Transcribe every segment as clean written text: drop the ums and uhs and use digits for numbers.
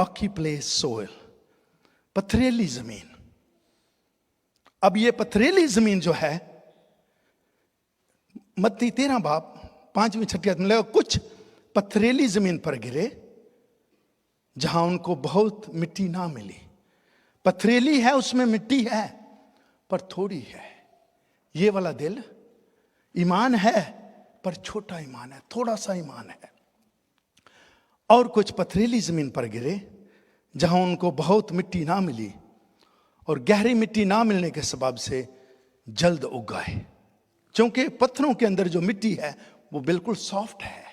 Rocky place soil, पथरीली जमीन। अब ये पथरीली जमीन जो है, मत्ती 13 बाब 5वीं 6वीं आयत में लगा, कुछ पथरीली जमीन पर गिरे जहां उनको बहुत मिट्टी ना मिली। पथरीली है, उसमें मिट्टी है पर थोड़ी है। ये वाला दिल ईमान है पर छोटा ईमान है, थोड़ा सा ईमान है। और कुछ पथरीली जमीन पर गिरे जहां उनको बहुत मिट्टी ना मिली और गहरी मिट्टी ना मिलने के सबब से जल्द उग गए, क्योंकि पत्थरों के अंदर जो मिट्टी है वो बिल्कुल सॉफ्ट है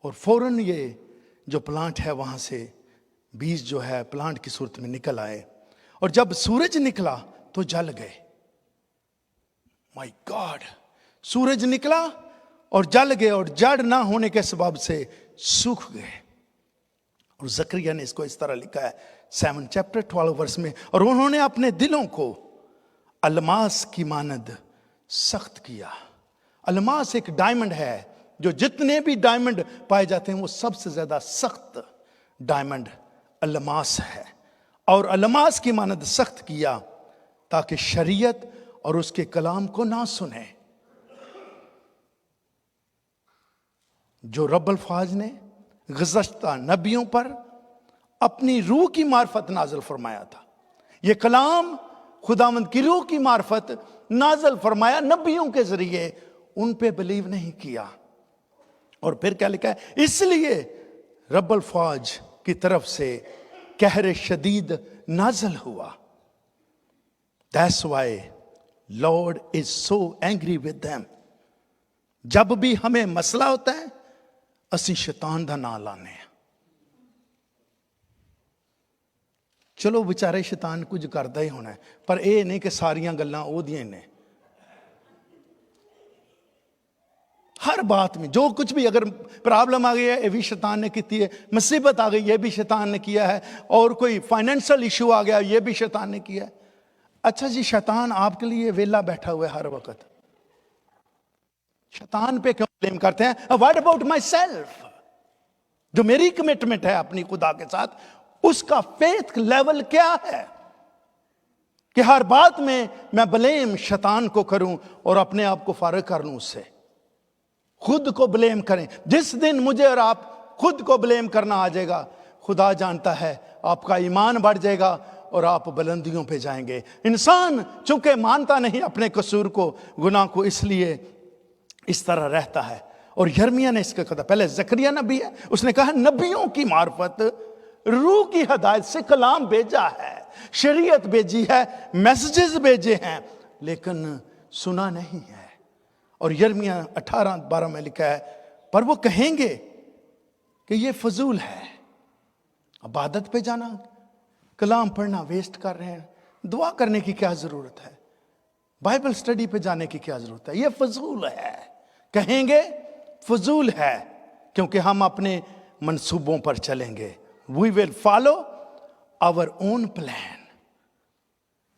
और फौरन ये जो प्लांट है वहां से बीज जो है प्लांट की सूरत में निकल आए और जब सूरज निकला तो जल गए। माय गॉड, सूरज निकला और जल गए और जड़ ना होने के सबब से सूख गए। और जकरिया ने इसको इस तरह लिखा है 7 चैप्टर 12 वर्स में, और उन्होंने अपने दिलों को अलमास की मानद सख्त किया। अलमास एक डायमंड है, जो जितने भी डायमंड पाए जाते हैं वो सबसे ज्यादा सख्त डायमंड अलमास है। और अलमास की मानद सख्त किया ताकि शरीयत और उसके कलाम को ना सुने जो रब्बुल फाज ने गुज़श्ता नबियों पर अपनी रूह की मार्फत नाजल फरमाया था। ये कलाम खुदावंद की रूह की मार्फत नाजल फरमाया नबियों के जरिए, उन पे बिलीव नहीं किया। और फिर क्या लिखा है, इसलिए रब्बुल फाज की तरफ से कहर शदीद नाजल हुआ। That's why Lord is so angry with them. जब भी हमें मसला होता है ਅਸੀਂ शैतान ਦਾ ਨਾਂ ਲਾने ਆ। चलो बेचारे शैतान कुछ करता ही होना है, पर यह नहीं कि सारियां गल्लां ओहदियां ने। हर बात में जो कुछ भी अगर प्रॉब्लम आ गई है ये भी शैतान ने की है, मुसीबत आ गई ये भी शैतान ने किया है, और कोई फाइनेंशियल इशू आ गया ये भी शैतान ने किया है। अच्छा जी, शैतान आपके लिए वेला बैठा हुआ है हर वक्त, शैतान पे क्यों ब्लेम करते हैं? What about my self? जो मेरी कमिटमेंट है अपनी खुदा के साथ, उसका फेथ लेवल क्या है कि हर बात में मैं ब्लेम शैतान को करूं और अपने आप को फारिग कर लूं उससे? खुद को ब्लेम करें। जिस दिन मुझे और आप खुद को ब्लेम करना आ जाएगा, खुदा जानता है आपका ईमान बढ़ जाएगा और आप बुलंदियों पे जाएंगे। इंसान चूंकि मानता नहीं अपने कसूर को, गुनाह को, इसलिए इस तरह रहता है। और यर्मिया ने इसका कहा, पहले जकरिया नबी है, उसने कहा नबियों की मार्फत रूह की हिदायत से कलाम भेजा है, शरीयत भेजी है, मैसेजेस भेजे हैं, लेकिन सुना नहीं है। और यर्मिया 18:12 में लिखा है, पर वो कहेंगे कि ये फजूल है, इबादत पे जाना, कलाम पढ़ना वेस्ट कर रहे हैं, दुआ करने की क्या जरूरत है, बाइबल स्टडी पे जाने की क्या जरूरत है, ये फजूल है। कहेंगे फजूल है क्योंकि हम अपने मंसूबों पर चलेंगे। We will follow our own plan.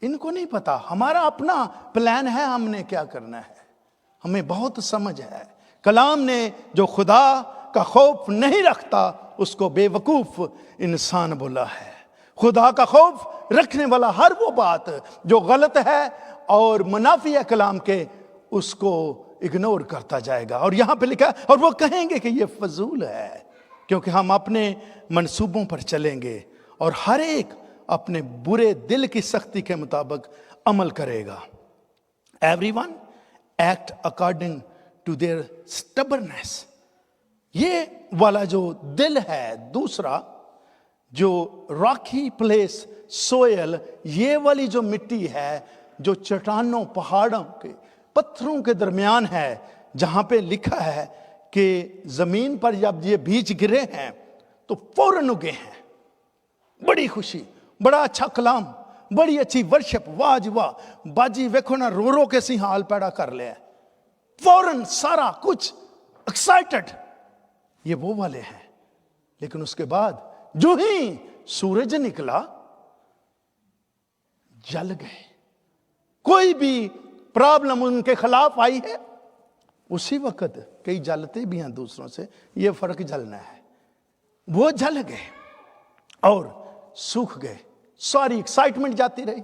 इनको नहीं पता हमारा अपना प्लान है, हमने क्या करना है, हमें बहुत समझ है। कलाम ने जो खुदा का खौफ नहीं रखता उसको बेवकूफ इंसान बोला है। खुदा का खौफ रखने वाला हर वो बात जो गलत है और मुनाफी है कलाम के, उसको इग्नोर करता जाएगा। और यहां पे लिखा है, और वो कहेंगे कि ये फजूल है क्योंकि हम अपने मंसूबों पर चलेंगे और हर एक अपने बुरे दिल की सख्ती के मुताबिक अमल करेगा। Everyone act according to their stubbornness. ये वाला जो दिल है, दूसरा जो रॉकी प्लेस सोयल, ये वाली जो मिट्टी है जो चट्टानों, पहाड़ों के, पत्थरों के दरमियान है, जहां पे लिखा है कि जमीन पर जब ये बीज गिरे हैं तो फौरन उगे हैं। बड़ी खुशी, बड़ा अच्छा कलाम, बड़ी अच्छी वर्शिप, वाह जी वाह, बाजी वेखो ना रो रो के सी हाल पैदा कर लिया, फौरन सारा कुछ एक्साइटेड, ये वो वाले हैं। लेकिन उसके बाद जो ही सूरज निकला जल गए। कोई भी प्रॉब्लम उनके खिलाफ आई है, उसी वक्त कई जलते भी हैं दूसरों से, ये फर्क जलना है, वो जल गए। और सूख गए। सारी एक्साइटमेंट जाती रही।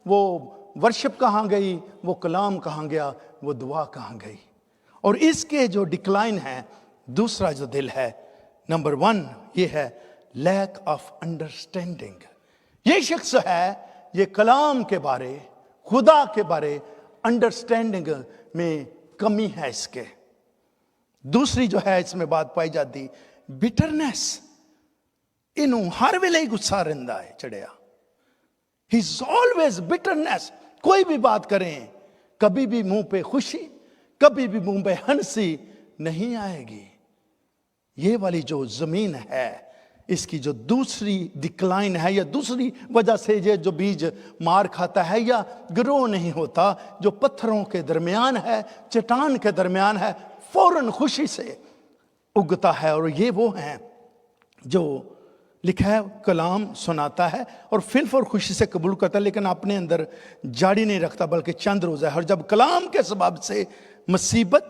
वो वर्शिप कहाँ गई, वो कलाम कहाँ गया, वो दुआ कहाँ गई। और इसके जो डिक्लाइन है, दूसरा जो दिल है, नंबर 1 ये है लैक ऑफ अंडरस्टैंडिंग। ये शख्स है, ये कलाम के बारे, खुदा के बारे अंडरस्टैंडिंग में कमी है इसके। दूसरी जो है इसमें बात पाई जाती बिटरनेस। इनू हर वेले ही गुस्सा रहिंदा है चढ़िया। He is always bitterness. कोई भी बात करें, कभी भी मुंह पे खुशी, कभी भी मुंह पे हंसी नहीं आएगी। ये वाली जो जमीन है, इसकी जो दूसरी डिक्लाइन है, या दूसरी वजह से ये जो बीज मार खाता है या ग्रो नहीं होता, जो पत्थरों के दरमियान है, चट्टान के दरमियान है, फौरन खुशी से उगता है। और ये वो हैं जो लिखा है, कलाम सुनाता है और फिर और खुशी से कबूल करता है, लेकिन अपने अंदर जारी नहीं रखता, बल्कि चंद रोज़ा है। और जब कलाम के सबब से मुसीबत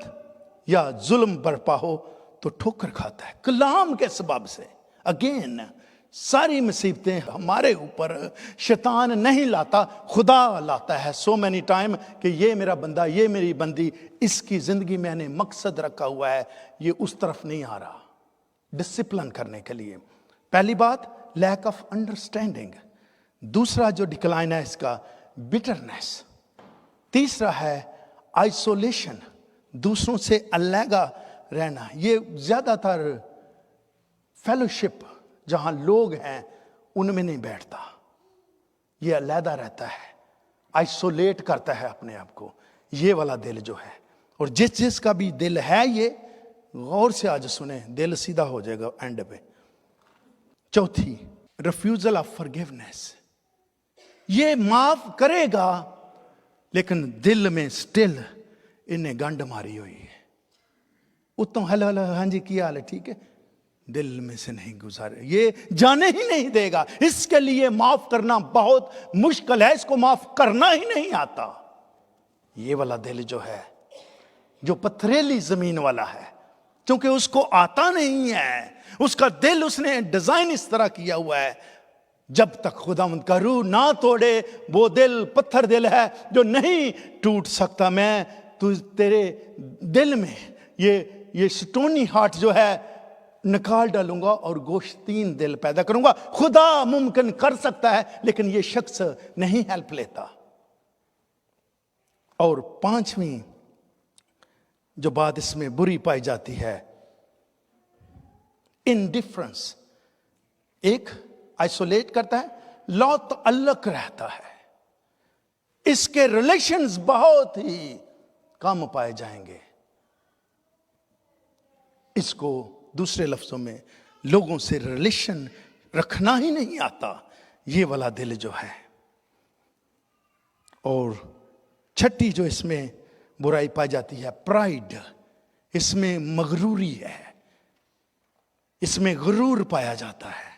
या जुल्म बरपा हो तो ठोकर खाता है। कलाम के सबब से अगेन सारी मुसीबतें हमारे ऊपर शैतान नहीं लाता, खुदा लाता है। सो मैनी टाइम कि ये मेरा बंदा, ये मेरी बंदी, इसकी जिंदगी में मैंने मकसद रखा हुआ है, ये उस तरफ नहीं आ रहा, डिसिप्लिन करने के लिए। पहली बात लैक ऑफ अंडरस्टैंडिंग। दूसरा जो डिक्लाइन है इसका बिटरनेस। तीसरा है आइसोलेशन, दूसरों से अलग रहना। ये ज्यादातर फेलोशिप जहां लोग हैं उनमें नहीं बैठता, ये अलहदा रहता है, आइसोलेट करता है अपने आप को। ये वाला दिल जो है, और जिसका भी दिल है, ये गौर से आज सुने, दिल सीधा हो जाएगा एंड पे। चौथी रिफ्यूजल ऑफ फॉरगिवनेस। ये माफ करेगा लेकिन दिल में स्टिल इन्हें गंड मारी हुई है। उतों हेलो हेलो हाँ जी क्या हाल है, ठीक है, दिल में से नहीं गुजारे, ये जाने ही नहीं देगा। इसके लिए माफ करना बहुत मुश्किल है, इसको माफ करना ही नहीं आता। ये वाला दिल जो है, जो पथरीली जमीन वाला है, क्योंकि उसको आता नहीं है, उसका दिल उसने डिजाइन इस तरह किया हुआ है, जब तक खुदावंद का रूह ना तोड़े वो दिल पत्थर दिल है जो नहीं टूट सकता। मैं तेरे दिल में ये स्टोनी हार्ट जो है निकाल डालूंगा और गोश्तीन दिल पैदा करूंगा। खुदा मुमकिन कर सकता है, लेकिन ये शख्स नहीं हेल्प लेता। और पांचवी जो बात इसमें बुरी पाई जाती है, इनडिफरेंस। एक आइसोलेट करता है, लौत अलग रहता है, इसके रिलेशंस बहुत ही कम पाए जाएंगे। इसको दूसरे लफ्जों में लोगों से रिलेशन रखना ही नहीं आता, ये वाला दिल जो है। और छठी जो इसमें बुराई पाई जाती है, प्राइड। इसमें मगरूरी है, इसमें गुरूर पाया जाता है।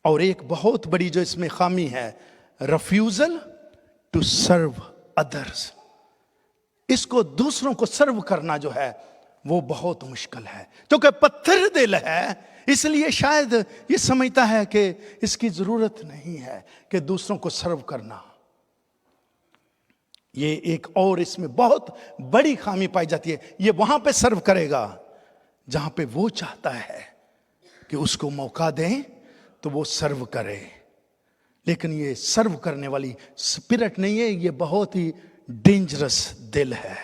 और एक बहुत बड़ी जो इसमें खामी है, रिफ्यूजल टू सर्व अदर्स। इसको दूसरों को सर्व करना जो है वो बहुत मुश्किल है, क्योंकि पत्थर दिल है, इसलिए शायद ये समझता है कि इसकी जरूरत नहीं है कि दूसरों को सर्व करना। ये एक और इसमें बहुत बड़ी खामी पाई जाती है। ये वहां पे सर्व करेगा जहां पे वो चाहता है कि उसको मौका दें तो वो सर्व करे, लेकिन ये सर्व करने वाली स्पिरिट नहीं है, ये बहुत ही डेंजरस दिल है।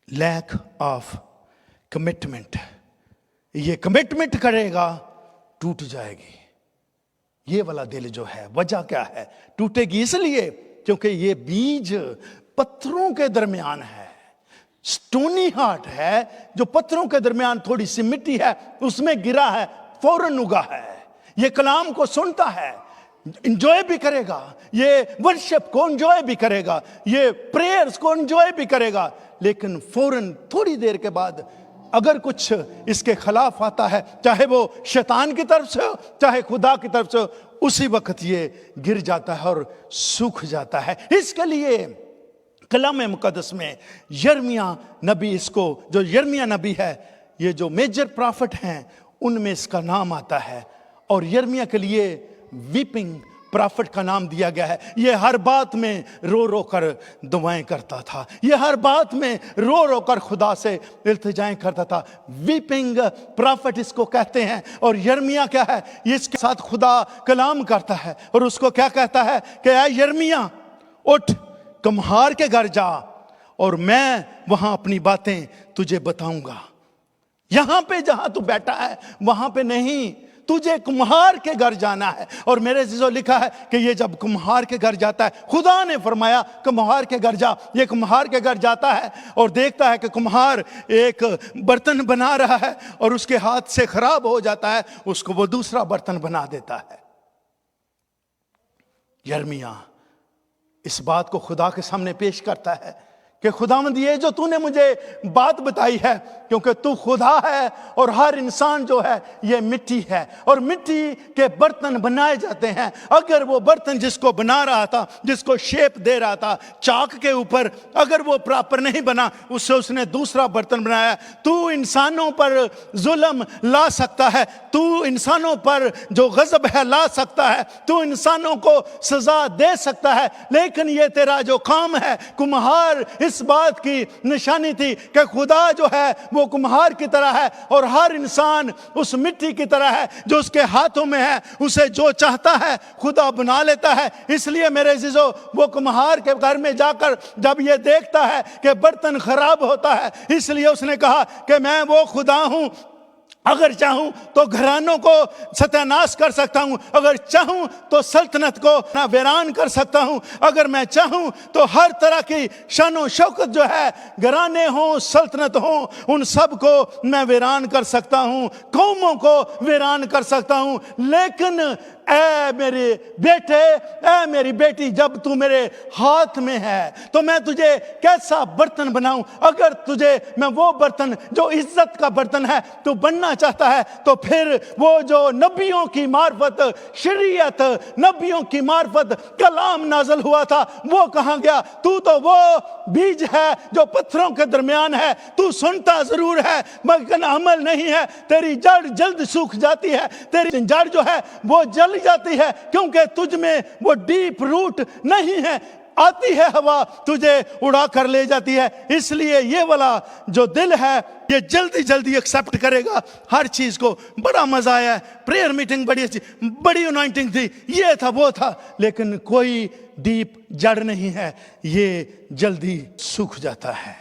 Lack of commitment. ये कमिटमेंट करेगा टूट जाएगी। ये वाला दिल जो है, वजह क्या है टूटेगी? इसलिए क्योंकि ये बीज पत्थरों के दरमियान है, स्टोनी हार्ट है, जो पत्थरों के दरमियान थोड़ी सी मिट्टी है उसमें गिरा है, फौरन उगा है। ये कलाम को सुनता है, इंजॉय भी करेगा, ये वर्शिप को इंजॉय भी करेगा, ये प्रेयर्स को इंजॉय भी करेगा, लेकिन फौरन थोड़ी देर के बाद अगर कुछ इसके खिलाफ आता है, चाहे वो शैतान की तरफ से हो चाहे खुदा की तरफ से हो, उसी वक्त ये गिर जाता है और सूख जाता है। इसके लिए कलाम मुकद्दस में यिर्मयाह नबी, इसको जो यिर्मयाह नबी है, ये जो मेजर प्रॉफिट हैं उनमें इसका नाम आता है। और यिर्मयाह के लिए वीपिंग प्रॉफिट का नाम दिया गया है। ये हर बात में रो रो कर दुआएं करता था, ये हर बात में रो रो कर खुदा से इल्तिजाएं करता था। वीपिंग प्रॉफिट इसको कहते हैं। और यिर्मयाह क्या है, इसके साथ खुदा कलाम करता है और उसको क्या कहता है कि ऐ यिर्मयाह उठ, कुम्हार के घर जा और मैं वहां अपनी बातें तुझे बताऊंगा। यहां पे जहां तू बैठा है वहां पे नहीं, तुझे कुम्हार के घर जाना है। और मेरे जिसो लिखा है कि ये जब कुम्हार के घर जाता है, खुदा ने फरमाया कुम्हार के घर जा। ये कुम्हार के घर जाता है और देखता है कि कुम्हार एक बर्तन बना रहा है और उसके हाथ से खराब हो जाता है, उसको वो दूसरा बर्तन बना देता है। यिर्मयाह इस बात को खुदा के सामने पेश करता है कि खुदावंद ये जो तूने मुझे बात बताई है, क्योंकि तू खुदा है और हर इंसान जो है ये मिट्टी है और मिट्टी के बर्तन बनाए जाते हैं। अगर वो बर्तन जिसको बना रहा था, जिसको शेप दे रहा था चाक के ऊपर, अगर वो प्रॉपर नहीं बना, उससे उसने दूसरा बर्तन बनाया। तू इंसानों पर जुल्म ला सकता है, तू इंसानों पर जो गजब है ला सकता है, तू इंसानों को सजा दे सकता है, लेकिन ये तेरा जो काम है, कुम्हार इस बात की निशानी थी कि खुदा जो है वो कुम्हार की तरह है और हर इंसान उस मिट्टी की तरह है जो उसके हाथों में है। उसे जो चाहता है खुदा बना लेता है। इसलिए मेरे अजीजों, वो कुम्हार के घर में जाकर जब ये देखता है कि बर्तन खराब होता है, इसलिए उसने कहा कि मैं वो खुदा हूं, अगर चाहूं तो घरानों को सत्यानाश कर सकता हूं, अगर चाहूं तो सल्तनत को ना वीरान कर सकता हूं, अगर मैं चाहूं तो हर तरह की शान शौकत जो है, घराने हो सल्तनत हो, उन सब को मैं वीरान कर सकता हूं, कौमों को वीरान कर सकता हूं। लेकिन ऐ मेरे बेटे, ऐ मेरी बेटी, जब तू मेरे हाथ में है तो मैं तुझे कैसा बर्तन बनाऊं। अगर तुझे मैं वो बर्तन जो इज्जत का बर्तन है तू बनना चाहता है, तो फिर वो जो नबियों की मार्फत शरीयत, नबियों की मार्फत कलाम नाज़िल हुआ था, वो कहां गया? तू तो वो बीज है जो पत्थरों के दरमियान है, तू सुनता जरूर है मगर अमल नहीं है, तेरी जड़ जल्द सूख जाती है, तेरी जड़ जो है वो जल जाती है, क्योंकि तुझ में वो डीप रूट नहीं है। आती है हवा तुझे उड़ा कर ले जाती है। इसलिए ये वाला जो दिल है ये जल्दी जल्दी एक्सेप्ट करेगा हर चीज को। बड़ा मजा आया, प्रेयर मीटिंग बड़ी अच्छी, बड़ी अनॉइंटिंग थी, ये था वो था, लेकिन कोई डीप जड़ नहीं है, ये जल्दी सूख जाता है।